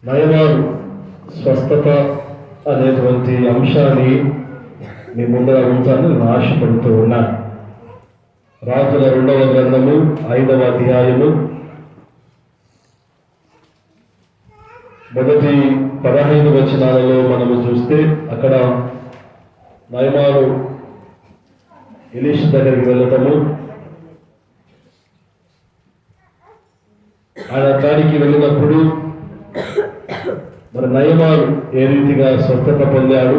నయమాను స్వస్థత అనేటువంటి అంశాన్ని మీ ముందర ఉంచాలని నేను ఆశపడుతూ ఉన్నాను. రాజుల 2వ గ్రంథము 5వ అధ్యాయము మొదటి 15 వచనాలలో మనము చూస్తే అక్కడ నయమాను ఎలీషా దగ్గరికి వెళ్ళటము, ఆయన కాడికి వెళ్ళినప్పుడు మరి నయమాను ఏ రీతిగా స్వస్థత పొందాడు,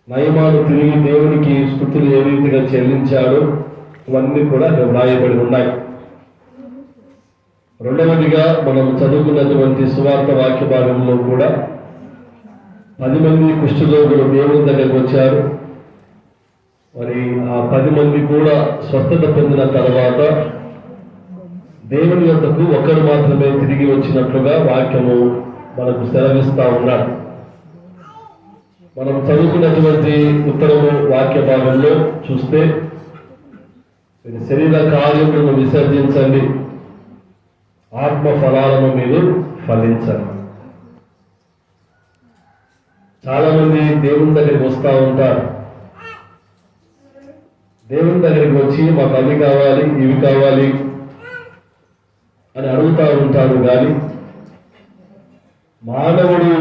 నయమాను తిరిగి దేవునికి స్తుతులు ఏ రీతిగా చెల్లించాడు, ఇవన్నీ కూడా అక్కడ వ్రాయబడి ఉన్నాయి. రెండవదిగా మనం చదువుకున్నటువంటి సువార్త వాక్య భాగంలో కూడా 10 మంది కుష్ఠరోగులు దేవుని దగ్గరకు వచ్చారు. మరి ఆ 10 మంది కూడా స్వస్థత పొందిన తర్వాత దేవుని యొద్దకు ఒకరు మాత్రమే తిరిగి వచ్చినట్లుగా వాక్యము మనకు సెలవిస్తా ఉన్నాడు. మనం చదువుకున్నటువంటి ఉత్తరము వాక్య భాగంలో చూస్తే శరీర కార్యములను విసర్జించండి, ఆత్మ ఫలాలను మీరు ఫలించండి. చాలా మంది దేవుని దగ్గరికి వస్తూ ఉంటారు. దేవుని దగ్గరికి వచ్చి మాకు అవి కావాలి ఇవి కావాలి అని అడుగుతూ ఉంటారు. కానీ మానవుడు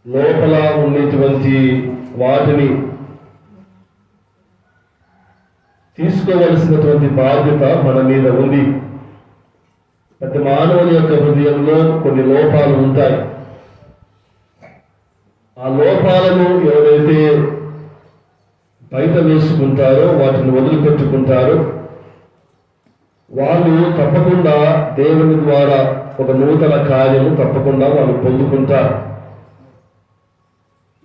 లోపల ఉండేటువంటి వాటిని తీసుకోవలసినటువంటి బాధ్యత మన మీద ఉంది. ప్రతి మానవుని యొక్క హృదయంలో కొన్ని లోపాలు ఉంటాయి. ఆ లోపాలను ఎవరైతే బయట వేసుకుంటారో, వాటిని వదిలిపెట్టుకుంటారో, వాళ్ళు తప్పకుండా దేవుని ద్వారా ఒక నూతన కార్యము తప్పకుండా వాళ్ళు పొందుకుంటారు.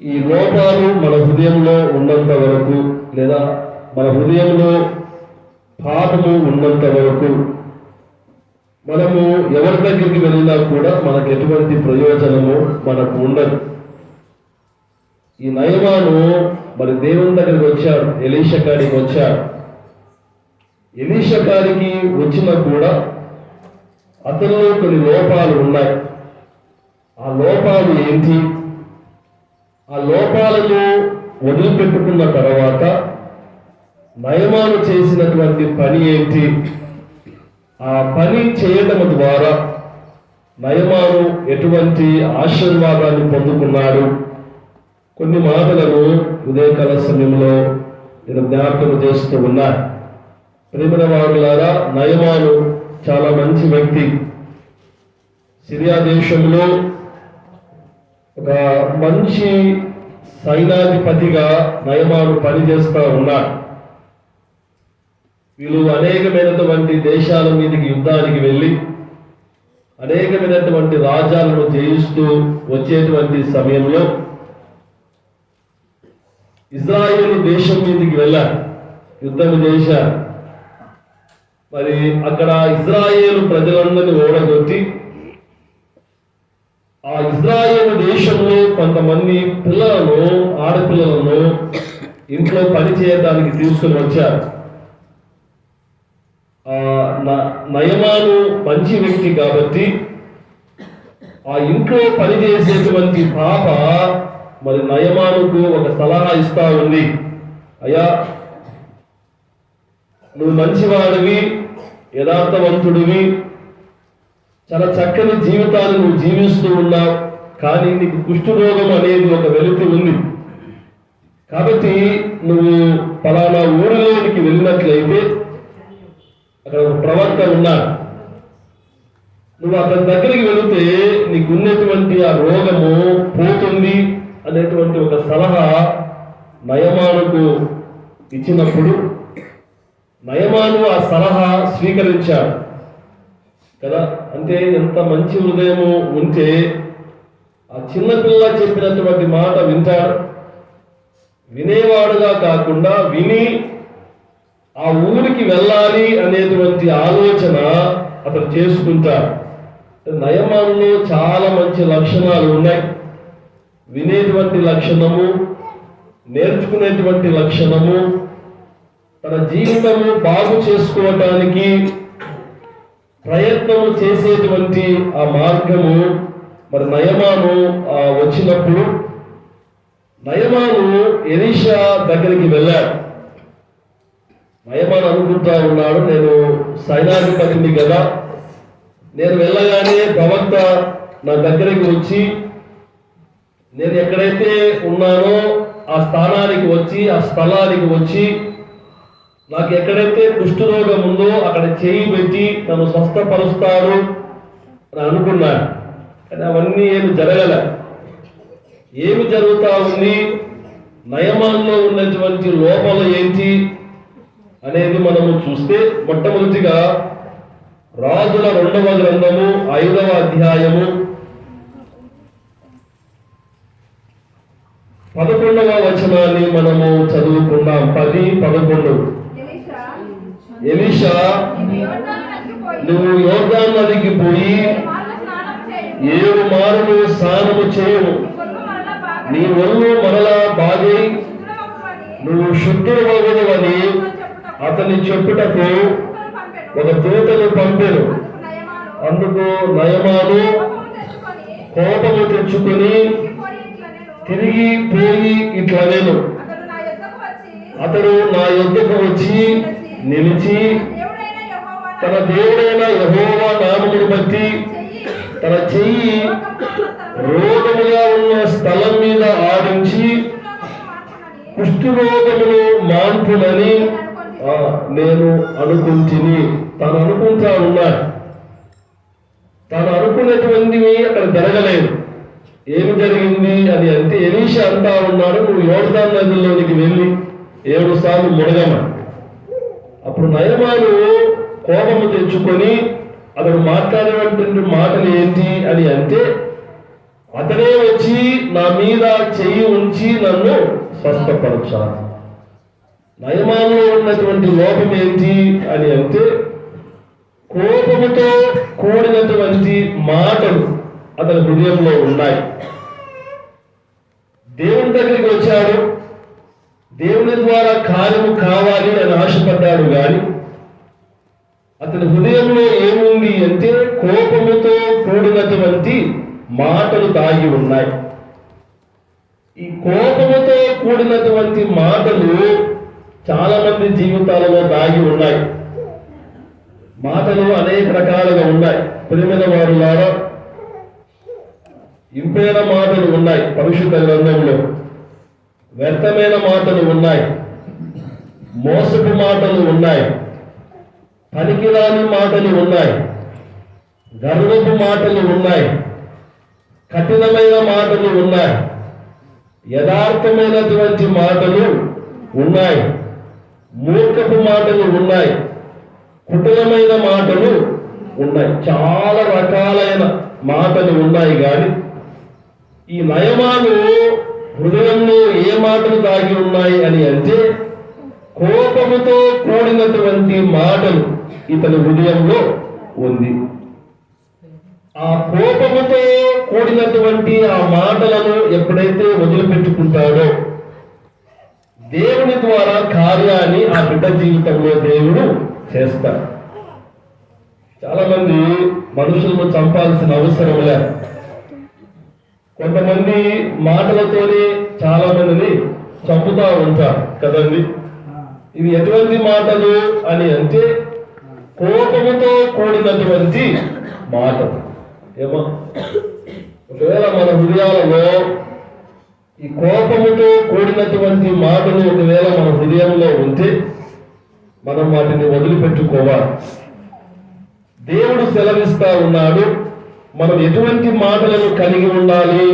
ఈ లోపాలు మన హృదయంలో ఉన్నంత వరకు, లేదా మన హృదయంలో పాపము ఉన్నంత వరకు మనము ఎవరి దగ్గరికి వెళ్ళినా కూడా మనకు ఎటువంటి ప్రయోజనము మనకు ఉండదు. ఈ నయమాను మరి దేవుని దగ్గరికి వచ్చాడు, ఎలీషా కాడికి వచ్చాడు. ఎలీషా కాడికి వచ్చినా కూడా అతనిలో కొన్ని లోపాలు ఉన్నాయి. ఆ లోపాలు ఏంటి? ఆ లోపాలను వదిలిపెట్టుకున్న తర్వాత నయమాను చేసినటువంటి పని ఏంటి? ఆ పని చేయడం ద్వారా నయమాను ఎటువంటి ఆశీర్వాదాన్ని పొందుకున్నాడు? కొన్ని మాటలను ఉదయకాల సమయంలో నేను జ్ఞాపకం చేస్తూ ఉన్నాను. ప్రేమైన వారులారా, నయమాను చాలా మంచి వ్యక్తి. సిరియా దేశంలో ఒక మంచి సైనాధిపతిగా నయమాను పనిచేస్తూ ఉన్నాడు. వీళ్ళు అనేకమైనటువంటి దేశాల మీదకి యుద్ధానికి వెళ్ళి అనేకమైనటువంటి రాజ్యాలను జయిస్తూ వచ్చేటువంటి సమయంలో ఇజ్రాయేలు దేశం మీదకి వెళ్ళారు, యుద్ధం చేశారు. మరి అక్కడ ఇజ్రాయేలు ప్రజలందరినీ ఓడగొట్టి ఆ ఇజ్రాయేలు దేశంలో కొంతమంది పిల్లలను, ఆడపిల్లలను ఇంట్లో పని చేయడానికి తీసుకుని వచ్చారు. నయమాను మంచి వ్యక్తి కాబట్టి ఆ ఇంట్లో పనిచేసేటువంటి పాప మరి నయమానుకు ఒక సలహా ఇస్తా ఉంది. అయ్యా, నువ్వు మంచివాడివి, యథార్థవంతుడివి, చాలా చక్కని జీవితాన్ని నువ్వు జీవిస్తూ ఉన్నావు. కానీ నీకు కుష్ఠరోగం అనేది ఒక వెలుగు ఉంది. కాబట్టి నువ్వు పలానా ఊరిలోనికి వెళ్ళినట్లయితే అక్కడ ఒక ప్రవక్త ఉన్నాడు. నువ్వు అతని దగ్గరికి వెళితే నీకు ఉన్నటువంటి ఆ రోగము పోతుంది అనేటువంటి ఒక సలహా నయమానుకు ఇచ్చినప్పుడు నయమాను ఆ సలహా స్వీకరించాడు కదా. అంటే ఎంత మంచి హృదయము ఉంటే ఆ చిన్నపిల్ల చెప్పినటువంటి మాట వింటాడు. వినేవాడుగా కాకుండా విని ఆ ఊరికి వెళ్ళాలి అనేటువంటి ఆలోచన అతను చేసుకుంటాడు. నయమానులో చాలా మంచి లక్షణాలు ఉన్నాయి. వినేటువంటి లక్షణము, నేర్చుకునేటువంటి లక్షణము, తన జీవితము బాగు చేసుకోవటానికి ప్రయత్నము చేసేటువంటి ఆ మార్గము మరి నయమాను వచ్చినప్పుడు నయమాను ఎలీషా దగ్గరికి వెళ్ళాడు. నయమాను అనుకుంటా ఉన్నాడు, నేను సైనాధిపతిని కదా, నేను వెళ్ళగానే ప్రవక్త నా దగ్గరికి వచ్చి నేను ఎక్కడైతే ఉన్నానో ఆ స్థానానికి వచ్చి ఆ స్థలానికి వచ్చి నాకు ఎక్కడైతే కుష్ఠరోగం ఉందో అక్కడ చేయి పెట్టి నన్ను స్వస్థపరుస్తాడు అని అనుకున్నాను. కానీ అవన్నీ ఏమి జరగలే. ఏమి జరుగుతా ఉంది, నయమాన్లో ఉన్నటువంటి లోపాలు ఏంటి అనేది మనము చూస్తే మొట్టమొదటిగా రాజుల 2వ గ్రంథము 5వ అధ్యాయము 11వ వచనాన్ని మనము చదువుకున్నాం. 10-11. ఎలీషా, నువ్వు యోర్దాను నదికి పోయి 7 మార్లు స్నానము చేయము, నీ ఒళ్ళు మరలా బాగై నువ్వు శుద్ధుడవని అతని చెప్పుటకు ఒక దూతను పంపెను. అందుకు నయమాను కోపము తెచ్చుకొని తిరిగి పోయి ఇట్లా నేను అతడు నా యొద్దకు వచ్చి నిలిచి తన దేవుడైన యెహోవా నామమును బట్టి తన చెయ్యి రోగముగా ఉన్న స్థలం మీద ఆడించి కుష్ఠరోగమును మాన్పునని నేను అనుకుంటుని. తాను అనుకుంటా ఉన్నాడు. తాను అనుకున్నటువంటివి అక్కడ జరగలేదు. ఏమి జరిగింది అని అంటే ఎలీషా అంటా ఉన్నాడు, నువ్వు యోర్దాను నదిలోనికి వెళ్ళి 7 సార్లు మునగమని. అప్పుడు నయమాను కోపము తెచ్చుకొని అతడు మాట్లాడేటువంటి మాటలు ఏంటి అని అంటే, అతడే వచ్చి నా మీద చెయ్యి ఉంచి నన్ను స్వస్థపరచాలి. నయమానులో ఉన్నటువంటి లోపం ఏంటి అని అంటే, కోపముతో కూడినటువంటి మాటలు అతని హృదయంలో ఉన్నాయి. దేవుని దగ్గరికి వచ్చాడు, దేవుని ద్వారా కార్యము కావాలి అని ఆశపడ్డాడు, కానీ అతని హృదయంలో ఏముంది అంటే కోపముతో కూడినటువంటి మాటలు దాగి ఉన్నాయి. ఈ కోపముతో కూడినటువంటి మాటలు చాలా మంది జీవితాలలో దాగి ఉన్నాయి. మాటలు అనేక రకాలుగా ఉన్నాయి. ప్రియమైన వారులారా, ఇంపైన మాటలు ఉన్నాయి పరిశుద్ధ గ్రంథంలో, వ్యర్థమైన మాటలు ఉన్నాయి, మోసపు మాటలు ఉన్నాయి, పనికిరాని మాటలు ఉన్నాయి, గర్వపు మాటలు ఉన్నాయి, కఠినమైన మాటలు ఉన్నాయి, యథార్థమైనటువంటి మాటలు ఉన్నాయి, మూర్ఖపు మాటలు ఉన్నాయి, కుటిలమైన మాటలు ఉన్నాయి. చాలా రకాలైన మాటలు ఉన్నాయి. కానీ ఈ నయమాను హృదయంలో ఏ మాటలు దాగి ఉన్నాయి అని అంటే, కోపముతో కూడినటువంటి మాటలు ఇతని హృదయంలో ఉంది. ఆ కోపముతో కూడినటువంటి ఆ మాటలను ఎప్పుడైతే వదిలిపెట్టుకుంటాడో దేవుని ద్వారా కార్యాన్ని ఆ బిడ్డ జీవితంలో దేవుడు చేస్తాడు. చాలా మంది మనుషులను చంపాల్సిన అవసరం లేదు. కొంతమంది మాటలతోనే చాలా మందిని చంపుతా ఉంటారు కదండి. ఇది ఎటువంటి మాటలు అని అంటే కోపముతో కూడినటువంటి మాటలు. ఏమో ఒకవేళ మన హృదయాలలో ఈ కోపముతో కూడినటువంటి మాటలు ఒకవేళ మన హృదయంలో ఉంటే మనం వాటిని వదిలిపెట్టుకోవాలి. దేవుడు సెలవిస్తా ఉన్నాడు, మనం ఎటువంటి మాటలను కలిగి ఉండాలి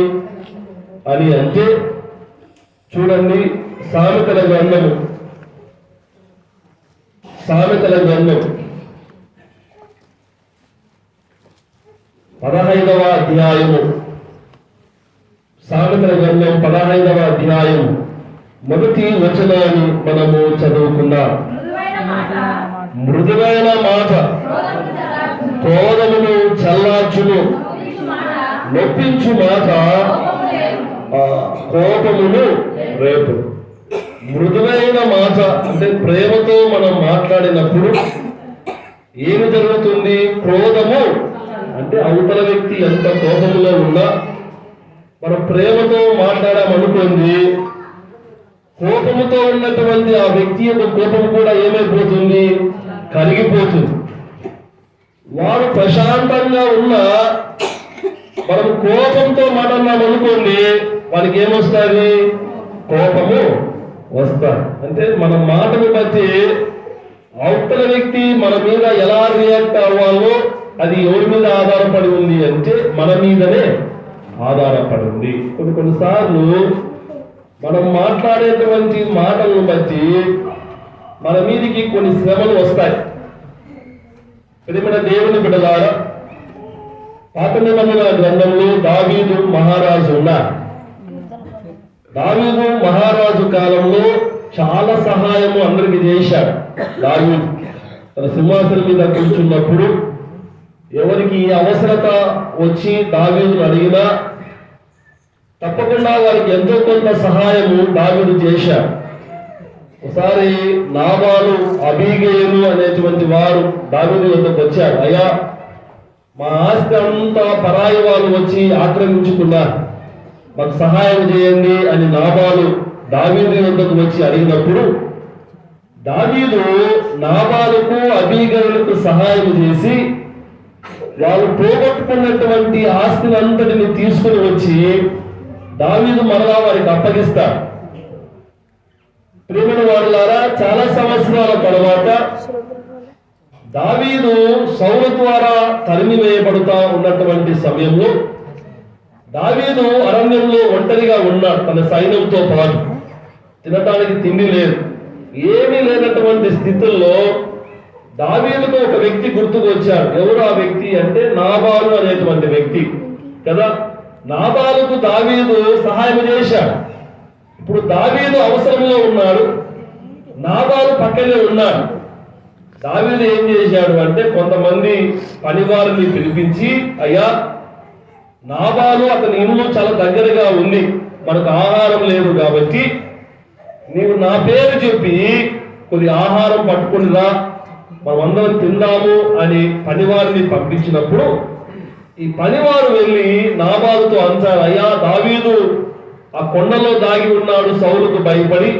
అని అంటే, చూడండి, సామెతల గ్రంథం 15వ అధ్యాయము, సామెతల గ్రంథం 15వ అధ్యాయం 1వ వచనాన్ని మనము చదువుకుందాం. మృదువైన మాట క్రోధమును చల్లార్చును, నొప్పించు మాట కోపమును రేపు. మృదువైన మాట అంటే ప్రేమతో మనం మాట్లాడినప్పుడు ఏమి జరుగుతుంది? క్రోధము అంటే అవతల వ్యక్తి ఎంత కోపంలో ఉన్నా మనం ప్రేమతో మాట్లాడామనుకోండి, కోపముతో ఉన్నటువంటి ఆ వ్యక్తి యొక్క కోపం కూడా ఏమైపోతుంది? కరిగిపోతుంది. వారు ప్రశాంతంగా ఉన్న మనం కోపంతో మాట్లాడినాం అనుకోండి, వారికి ఏమొస్తుంది? కోపము వస్తుంది. అంటే మన మాటను బట్టి అవతల వ్యక్తి మన మీద ఎలా రియాక్ట్ అవ్వాలో అది ఎవరి మీద ఆధారపడి ఉంది అంటే మన మీదనే ఆధారపడి ఉంది. కొన్నిసార్లు మనం మాట్లాడేటువంటి మాటలను బట్టి మన మీదికి కొన్ని శ్రమలు వస్తాయి. ప్రియమైన దేవుని బిడ్డలారా, పాత నిబంధన గ్రంథంలో దావీదు మహారాజు ఉన్నారు. దావీదు మహారాజు కాలంలో చాలా సహాయము అందరికి చేశాడు. దావీదు తన సింహాసనం మీద కూర్చున్నప్పుడు ఎవరికి అవసరత వచ్చి దావీదును అడిగినా తప్పకుండా వారికి ఎంతో కొంత సహాయము దావీదు చేశాడు. ఒకసారి నాబాలు, అబీగయలు అనేటువంటి వారు దావీదు వద్దకు వచ్చారు. అయ్యా, మా ఆస్తి అంతా పరాయి వాళ్ళు వచ్చి ఆక్రమించుకున్నారు, మాకు సహాయం చేయండి అని నాబాలు దావీదు వద్దకు వచ్చి అడిగినప్పుడు దావీదు నాబాలుకు, అబీగయలకు సహాయం చేసి వాళ్ళు పోగొట్టుకున్నటువంటి ఆస్తినంతటిని తీసుకుని వచ్చి దావీదు మరలా వారికి అప్పగిస్తాడు. ప్రియమైన వారులారా, చాలా సంవత్సరాల తర్వాత దావీదు సౌలు ద్వారా తరిమివేయబడుతా ఉన్నటువంటి సమయంలో దావీదు అరణ్యంలో ఒంటరిగా ఉన్నాడు. తన సైన్యంతో పాటు తినటానికి తిండి లేదు, ఏమీ లేనటువంటి స్థితుల్లో దావీదుకు ఒక వ్యక్తి గుర్తుకు వచ్చాడు. ఎవరు ఆ వ్యక్తి అంటే నాబాలు అనేటువంటి వ్యక్తి కదా. నాబాలుకు దావీదు సహాయం చేశాడు. ఇప్పుడు దావీదు అవసరంలో ఉన్నాడు, నాబాలు పక్కనే ఉన్నాడు. దావీదు ఏం చేశాడు అంటే కొంతమంది పనివారిని పిలిపించి, అయ్యా, నాబాలు అతని ఇల్లు చాలా దగ్గరగా ఉంది, మనకు ఆహారం లేదు కాబట్టి నీవు నా పేరు చెప్పి కొద్ది ఆహారం పట్టుకుని రా, మనమందరం తిందాము అని పనివారిని పంపించినప్పుడు ఈ పనివారు వెళ్ళి నాబాలుతో అంటారు, అయ్యా, దావీదు ఆ కొండలో దాగి ఉన్నాడు, సౌలుకు భయపడి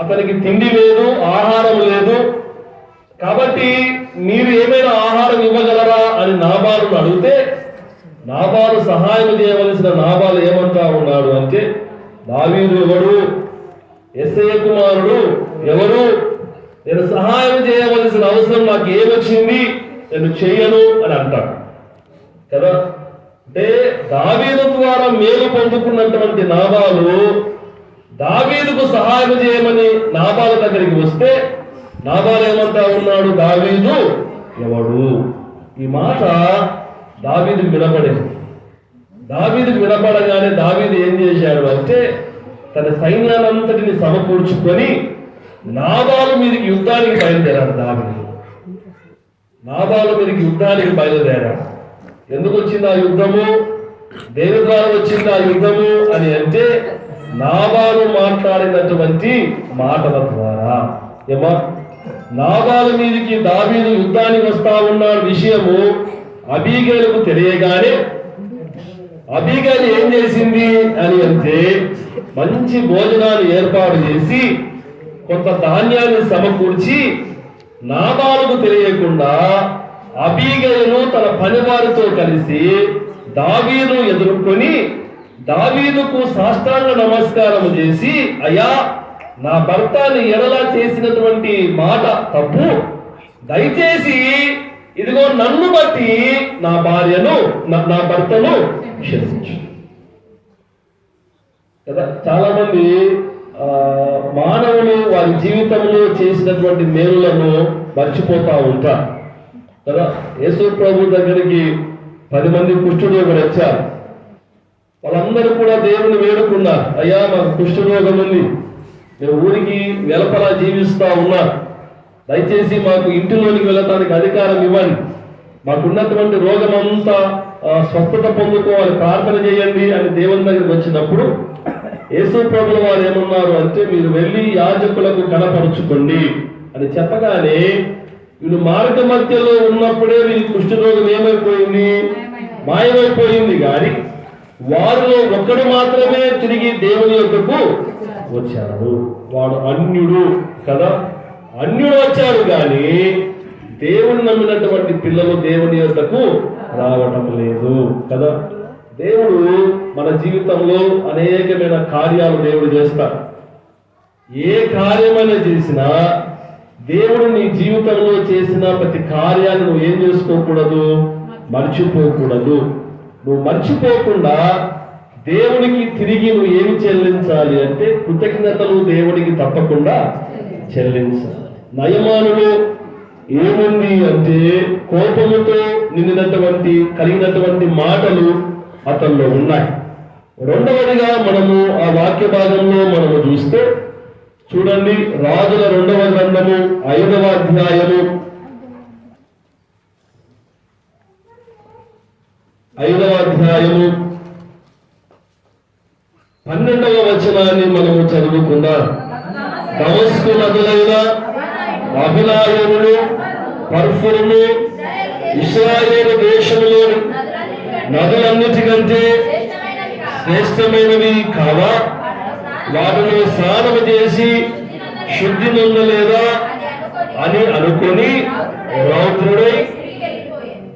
అతనికి తిండి లేదు, ఆహారం లేదు, కాబట్టి మీరు ఏమైనా ఆహారం ఇవ్వగలరా అని నాబాలును అడిగితే నాబాలు సహాయం చేయవలసిన నాబాలు ఏమంటా ఉన్నాడు అంటే, దావీదు ఎవడు? యెషయా కుమారుడు ఎవరు? నేను సహాయం చేయవలసిన అవసరం నాకు ఏమొచ్చింది? నేను చేయను అని అంటాడు కదా. అంటే దావీదు ద్వారా మేలు పొందుకున్నటువంటి నాబాలు దావీదుకు సహాయం చేయమని నాబాలు దగ్గరికి వస్తే నాబాలు ఏమంటా ఉన్నాడు? దావీదు ఎవడు? ఈ మాట దావీదుకు వినపడింది. దావీదుకు వినపడగానే దావీదు ఏం చేశాడు అంటే తన సైన్యానంతటిని సమకూర్చుకొని నాబాలు మీదకి యుద్ధానికి బయలుదేరాడు. నాబాలు మీదకి యుద్ధానికి బయలుదేరాడు. ఎందుకు వచ్చింది ఆ యుద్ధము? దేని ద్వారా వచ్చింది ఆ యుద్ధము అని అంటే నాబాలు మాట్లాడినటువంటి మాటల ద్వారా. ఏమా, నాబాలు మీదకి దావీదు యుద్ధానికి వస్తా ఉన్న విషయము అబీగయలకు తెలియగానే అబీగయలు ఏం చేసింది అని అంటే మంచి భోజనాలు ఏర్పాటు చేసి కొంత ధాన్యాన్ని సమకూర్చి నాబాలుకు తెలియకుండా అబీగయలు తన పనివారితో కలిసి దావీదు ఎదుర్కొని దావీదుకు సాష్టాంగ నమస్కారం చేసి, అయ్యా, నా భర్తని ఎడలా చేసినటువంటి మాట తప్పు, దయచేసి ఇదిగో నన్ను బట్టి నా భార్యను, నా భర్తను క్షమించు కదా. చాలా మంది మానవులు వారి జీవితంలో చేసినటువంటి మేలులను మర్చిపోతా ఉంటారు కదా. యేసు ప్రభు దగ్గరికి 10 మంది కుష్ఠరోగులు వచ్చారు. వాళ్ళందరూ కూడా దేవుని వేడుకున్నారు, అయ్యా, మాకు కుష్ఠరోగం ఉంది, మేము ఊరికి వెలపలా జీవిస్తా ఉన్నారు, దయచేసి మాకు ఇంటిలోనికి వెళ్ళటానికి అధికారం ఇవ్వండి, మాకున్నటువంటి రోగం అంతా స్వస్థత పొందుకోవాలి, ప్రార్థన చేయండి అని దేవుని దగ్గరికి వచ్చినప్పుడు యేసు ప్రభువు వారు ఏమన్నారు అంటే, మీరు వెళ్ళి యాజకులకు కనపరుచుకోండి అని చెప్పగానే వీళ్ళు మార్గ మధ్యలో ఉన్నప్పుడే వీరి కుష్ఠరోగం ఏమైపోయింది? మాయమైపోయింది. కానీ వారిలో ఒక్కడు మాత్రమే తిరిగి దేవుని యొద్దకు వచ్చాడు. వాడు అన్యుడు కదా, అన్యుడు వచ్చాడు. కానీ దేవుని నమ్మినటువంటి పిల్లలు దేవుని యొద్దకు రావటం లేదు కదా. దేవుడు మన జీవితంలో అనేకమైన కార్యాలు దేవుడు చేస్తాడు. ఏ కార్యమైనా చేసినా దేవుడు నీ జీవితంలో చేసిన ప్రతి కార్యాన్ని నువ్వు ఏం చేసుకోకూడదు? మర్చిపోకూడదు. నువ్వు మర్చిపోకుండా దేవునికి తిరిగి నువ్వు ఏమి చెల్లించాలి అంటే కృతజ్ఞతలు దేవుడికి తప్పకుండా చెల్లించాలి. నయమానులో ఏముంది అంటే కోపముతో నిండినటువంటి కలిగినటువంటి మాటలు అతనిలో ఉన్నాయి. రెండవదిగా మనము ఆ వాక్య భాగంలో మనము చూస్తే చూడండి, రాజుల 2వ గ్రంథము 5వ అధ్యాయము 12వ వచనాన్ని మనము చదువుకుందాం. దమస్కు నదులైన అభిలాయములు పర్ఫురులు ఇశ్రాయేలు దేశంలోని నదులన్నిటికంటే శ్రేష్టమైనవి కావా? వాటిని స్నానము చేసి శుద్ధి నొందలేదా అని అనుకొని రౌద్రుడై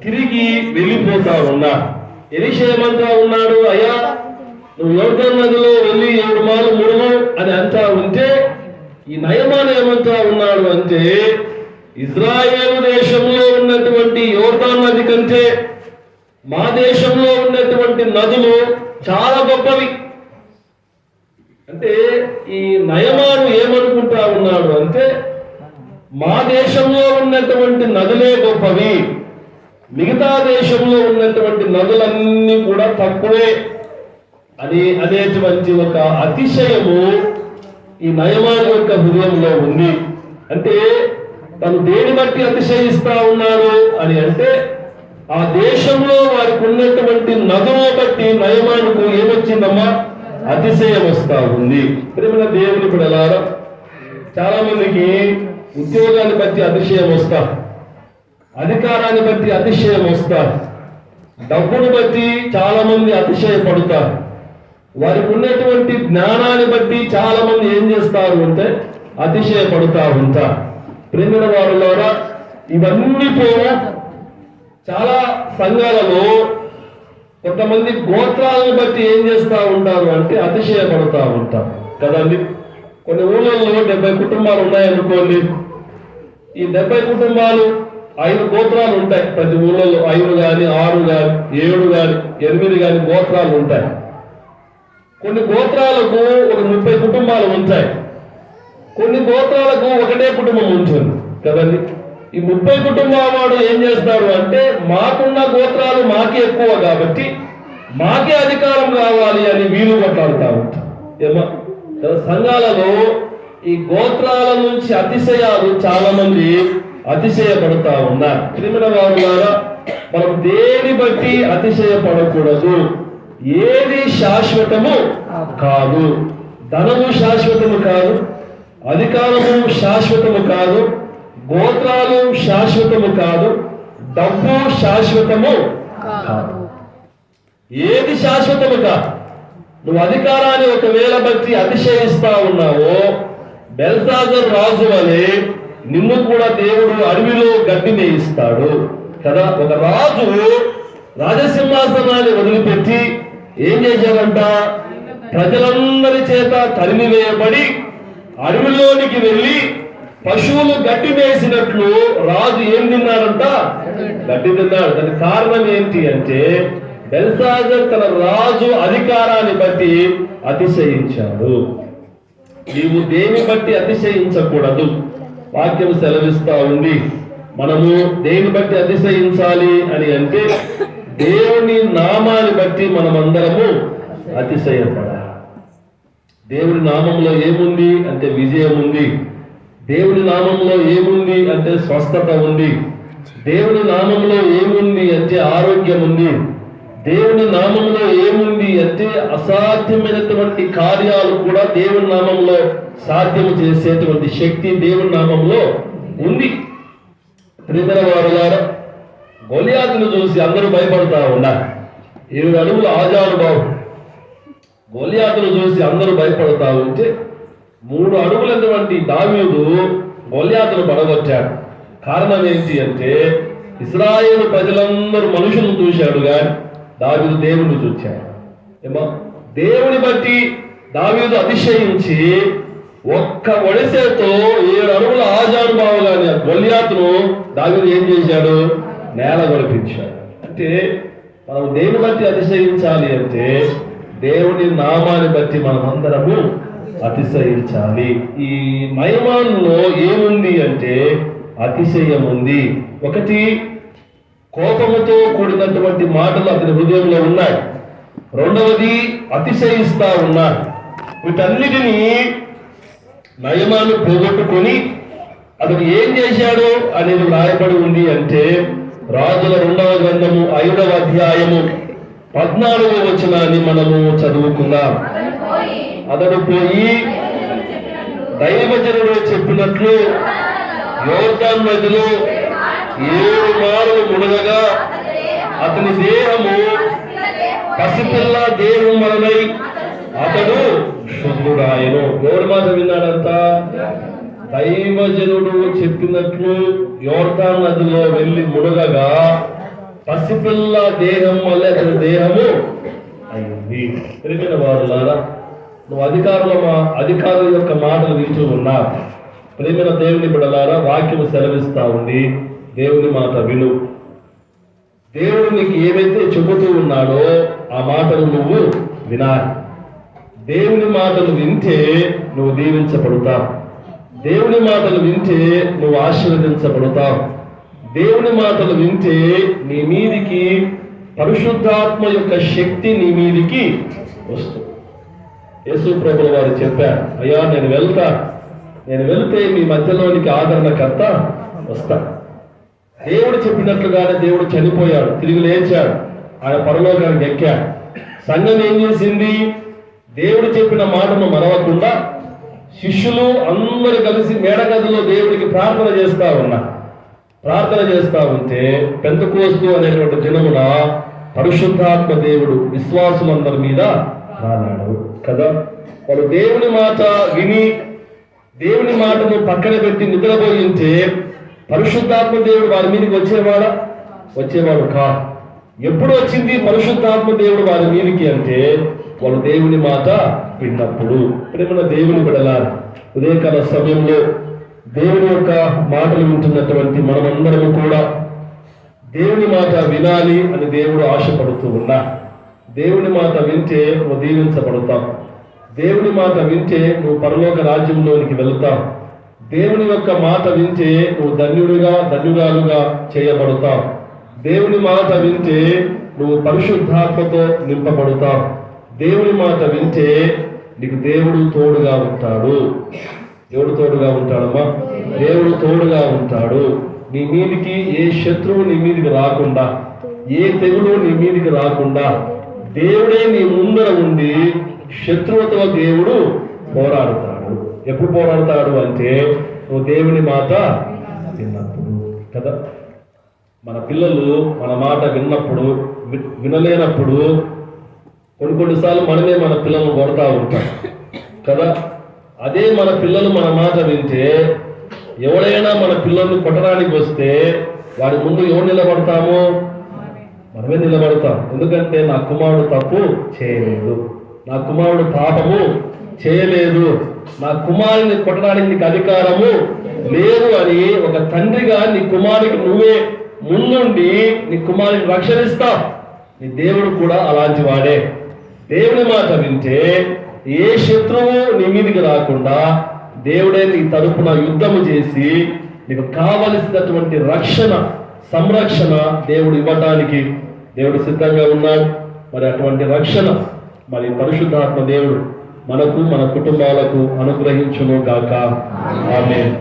తిరిగి వెళ్ళిపోతా ఉన్నా. ఎలీషా ఏమంటా ఉన్నాడు? అయ్యా, నువ్వు యోర్దాను నదిలో వెళ్ళి 7 మార్లు మునుగు అని అంటా ఉంటే, ఈ నయమాను ఏమంటా ఉన్నాడు అంటే, ఇజ్రాయేలు దేశంలో ఉన్నటువంటి యోర్దాను నది కంటే మా దేశంలో ఉన్నటువంటి నదులు చాలా గొప్పవి. అంటే ఈ నయమాను ఏమనుకుంటా ఉన్నాడు అంటే, మా దేశంలో ఉన్నటువంటి నదులే గొప్పవి, మిగతా దేశంలో ఉన్నటువంటి నదులన్నీ కూడా తక్కువే అని అనేటువంటి ఒక అతిశయము ఈ నయమాను యొక్క హృదయంలో ఉంది. అంటే తను దేని బట్టి అతిశయిస్తా ఉన్నాడు అని అంటే, ఆ దేశంలో వారికి ఉన్నటువంటి నదుల బట్టి నయమానుకు ఏమొచ్చిందమ్మా? అతిశయం వస్తా ఉంది. ప్రేమ దేవుని బిడ్డలారా, చాలా మందికి ఉద్యోగాన్ని బట్టి అతిశయం వస్తా, అధికారాన్ని బట్టి అతిశయం వస్తా, డబ్బును బట్టి చాలా మంది అతిశయపడతారు. వారికి ఉన్నటువంటి జ్ఞానాన్ని బట్టి చాలా మంది ఏం చేస్తారు అంటే అతిశయపడుతూ ఉంటారు. ప్రేమిన వారులారా, ఇవన్నీ పోగా చాలా సంఘాలలో కొంతమంది గోత్రాలను బట్టి ఏం చేస్తూ ఉంటారు అంటే అతిశయపడుతూ ఉంటారు కదండి. కొన్ని ఊళ్ళల్లో 70 కుటుంబాలు ఉన్నాయనుకోండి. ఈ 70 కుటుంబాలు 5 గోత్రాలు ఉంటాయి. ప్రతి ఊళ్ళలో 5 కానీ 6 కానీ 7 కానీ 8 కానీ గోత్రాలు ఉంటాయి. కొన్ని గోత్రాలకు ఒక 30 కుటుంబాలు ఉంటాయి. కొన్ని గోత్రాలకు ఒకటే కుటుంబం ఉంటుంది కదండి. ఈ 30 కుటుంబాల వాడు ఏం చేస్తాడు అంటే, మాకున్న గోత్రాలు మాకే ఎక్కువ కాబట్టి మాకే అధికారం కావాలి అని వీలు కొట్లాడుతూ ఉంటారు. ఏమో సంఘాలలో ఈ గోత్రాల నుంచి అతిశయాలు చాలా మంది అతిశయపడుతూ ఉన్నారు. ప్రియమైన వారులారా, మనం దేని బట్టి అతిశయపడకూడదు. ఏది శాశ్వతము కాదు. ధనము శాశ్వతము కాదు, అధికారము శాశ్వతము కాదు, గోత్రాలు శాశ్వతము కాదు, డబ్బు శాశ్వతము కాదు. ఏది శాశ్వతము కాదు. నువ్వు అధికారాన్ని ఒకవేళ బట్టి అతిశయిస్తా ఉన్నావో, బెల్షాజర్ రాజు వలె నిన్ను కూడా దేవుడు అడవిలో గడ్డి మేయిస్తాడు కదా. ఒక రాజు రాజసింహాసనాన్ని వదిలిపెట్టి ఏం చేశాడంట? ప్రజలందరి చేత తరిమివేయబడి అడవిలోనికి వెళ్ళి పశువులు గడ్డి మేసినట్లు రాజు ఏం తిన్నాడంట? గడ్డి తిన్నాడు. దానికి కారణం ఏంటి అంటే, బెల్షాజర్ తన రాజు అధికారాన్ని బట్టి అతిశయించాడు. నీవు దేని బట్టి అతిశయించకూడదు. వాక్యం సెలవిస్తా ఉంది. మనము దేని బట్టి అతిశయించాలి అని అంటే, దేవుని నామాన్ని బట్టి మనమందరము అతిశయపడాలి. దేవుని నామంలో ఏముంది అంటే విజయం ఉంది. దేవుని నామంలో ఏముంది అంటే స్వస్థత ఉంది. దేవుని నామంలో ఏముంది అంటే ఆరోగ్యం ఉంది. దేవుని నామంలో ఏముంది అంటే అసాధ్యమైనటువంటి కార్యాలు కూడా దేవుని నామంలో సాధ్యం చేసేటువంటి శక్తి దేవుని నామంలో ఉంది. ప్రియమైన వారులారా, గొలియాతును చూసి అందరూ భయపడతా ఉన్నారు. 7 అడుగుల ఆజానుబాహుడు గొలియాతును చూసి అందరూ భయపడతా ఉంటే 3 అడుగులైనటువంటి దావీదు గొలియాతును పడగొట్టాడు. కారణం ఏంటి అంటే ఇశ్రాయేలు ప్రజలందరూ మనుషులను చూశాడు కానీ దావీదు దేవుడిని చూశాడు. ఏమో దేవుని బట్టి దావీదు అతిశయించి ఒక్క ఒడిసేతో 7 అడుగుల ఆజానుబాహుగాని గొలియాతును దావీదు ఏం చేశాడు? నేల గొలిపించాడు. అంటే మనం దేని బట్టి అతిశయించాలి అంటే దేవుని నామాన్ని బట్టి మనం అందరము అతిశయించాలి. ఈ నయమానులో ఏముంది అంటే అతిశయం ఉంది. ఒకటి, కోపముతో కూడినటువంటి మాటలు అతని హృదయంలో ఉన్నాయి. రెండవది, అతిశయిస్తా ఉన్నాడు. వీటన్నిటినీ నయమాను పోగొట్టుకొని అతను ఏం చేశాడు అనేది రాయబడి ఉంది. అంటే రాజుల 2వ గ్రంథము 5వ అధ్యాయము 14వ వచనాన్ని మనము చదువుకుందాం. అతడు పోయి దైవజనుడు చెప్పినట్లు యోర్దాను నదిలో 7 మార్లు మునగగా అతని దేహము పసిపిల్ల దేహం వలనై అతడు శుద్ధుడాయను. ఎవరి మాట విన్నాడంట? దైవజనుడు చెప్పినట్లు యోర్దాను నదిలో వెళ్ళి మునగగా పసిపిల్ల దేహం వల్ల అతని దేహము అయింది. ప్రియమైన వారులారా, నువ్వు అధికారుల యొక్క మాటలు వింటూ ఉన్నావు. ప్రియమైన దేవుని బిడ్డలారా, వాక్యము సెలవిస్తా ఉంది. దేవుని మాట విను. దేవుడు నీకు ఏవైతే చెబుతూ ఉన్నాడో ఆ మాటలు నువ్వు వినాలి. దేవుని మాటలు వింటే నువ్వు దీవించబడతావు. దేవుని మాటలు వింటే నువ్వు ఆశీర్వదించబడతావు. దేవుని మాటలు వింటే నీ మీదికి పరిశుద్ధాత్మ యొక్క శక్తి నీ మీదికి వస్తుంది. యేసు ప్రభుల వారు చెప్పారు, అయ్యా నేను వెళ్తే మీ మధ్యలోనికి ఆదరణకర్త వస్తా. దేవుడు చెప్పినట్లుగానే దేవుడు చనిపోయాడు, తిరిగి లేచాడు, ఆయన పరలోకానికి ఎక్కాడు. సంఘం ఏం చేసింది? దేవుడు చెప్పిన మాటను మరవకుండా శిష్యులు అందరూ కలిసి మేడగదిలో దేవుడికి ప్రార్థన చేస్తా ఉంటే పెంతెకోస్తు అనేటువంటి దినమున పరిశుద్ధాత్మ దేవుడు విశ్వాసులందరి మీద రానాడు కదా. వాళ్ళు దేవుని మాట విని దేవుని మాటను పక్కన పెట్టి నిద్రపోయింటే పరిశుద్ధాత్మ దేవుడు వారి మీదకి వచ్చేవాడు కా. ఎప్పుడు వచ్చింది పరిశుద్ధాత్మ దేవుడు వారి మీదకి అంటే వాళ్ళు దేవుని మాట విన్నప్పుడు. ప్రేమన దేవుని బిడ్డలారా, ఉదయకాల సమయంలో దేవుని యొక్క మాటలు వింటున్నటువంటి మనమందరము కూడా దేవుని మాట వినాలి అని దేవుడు ఆశపడుతూ ఉన్నా. దేవుని మాట వింటే నువ్వు దీవించబడతావు. దేవుని మాట వింటే నువ్వు పరలోక రాజ్యంలోనికి వెళుతావు. దేవుని యొక్క మాట వింటే నువ్వు ధన్యురాలుగా చేయబడతావు. దేవుని మాట వింటే నువ్వు పరిశుద్ధాత్మతో నింపబడతావు. దేవుని మాట వింటే నీకు దేవుడు తోడుగా ఉంటాడు. ఎవడు తోడుగా ఉంటాడమ్మా? దేవుడు తోడుగా ఉంటాడు. నీ మీదికి ఏ శత్రువు నీ మీదికి రాకుండా, ఏ తెగులు నీ మీదికి రాకుండా దేవుడే నీ ముందర ఉండి శత్రువుతో దేవుడు పోరాడుతాడు. ఎప్పుడు పోరాడతాడు అంటే నువ్వు దేవుని మాట విన్నప్పుడు కదా. మన పిల్లలు మన మాట వినలేనప్పుడు కొన్నిసార్లు మనమే మన పిల్లలను కొడతా ఉంటాం కదా. అదే మన పిల్లలు మన మాట వింటే, ఎవడైనా మన పిల్లల్ని కొట్టడానికి వస్తే వాడి ముందు ఎవరు నిలబడతాము? మనమే నిలబడతాం. ఎందుకంటే నా కుమారుడు తప్పు చేయలేదు, నా కుమారుడు పాపము చేయలేదు, నా కుమారుని కొట్టడానికి నీకు అధికారము లేదు అని ఒక తండ్రిగా నీ కుమారుడికి నువ్వే ముందుండి నీ కుమారుని రక్షణిస్తావు. నీ దేవుడు కూడా అలాంటి వాడే. దేవుని మాట వింటే ఏ శత్రువు నీ మీదికి రాకుండా దేవుడే నీ తరపున యుద్ధము చేసి నీకు కావలసినటువంటి సంరక్షణ దేవుడు ఇవ్వడానికి దేవుడు సిద్ధంగా ఉన్నాడు. మరి అటువంటి రక్షణ మరి పరిశుద్ధాత్మ దేవుడు మనకు మన కుటుంబాలకు అనుగ్రహించును గాక. ఆమేన్.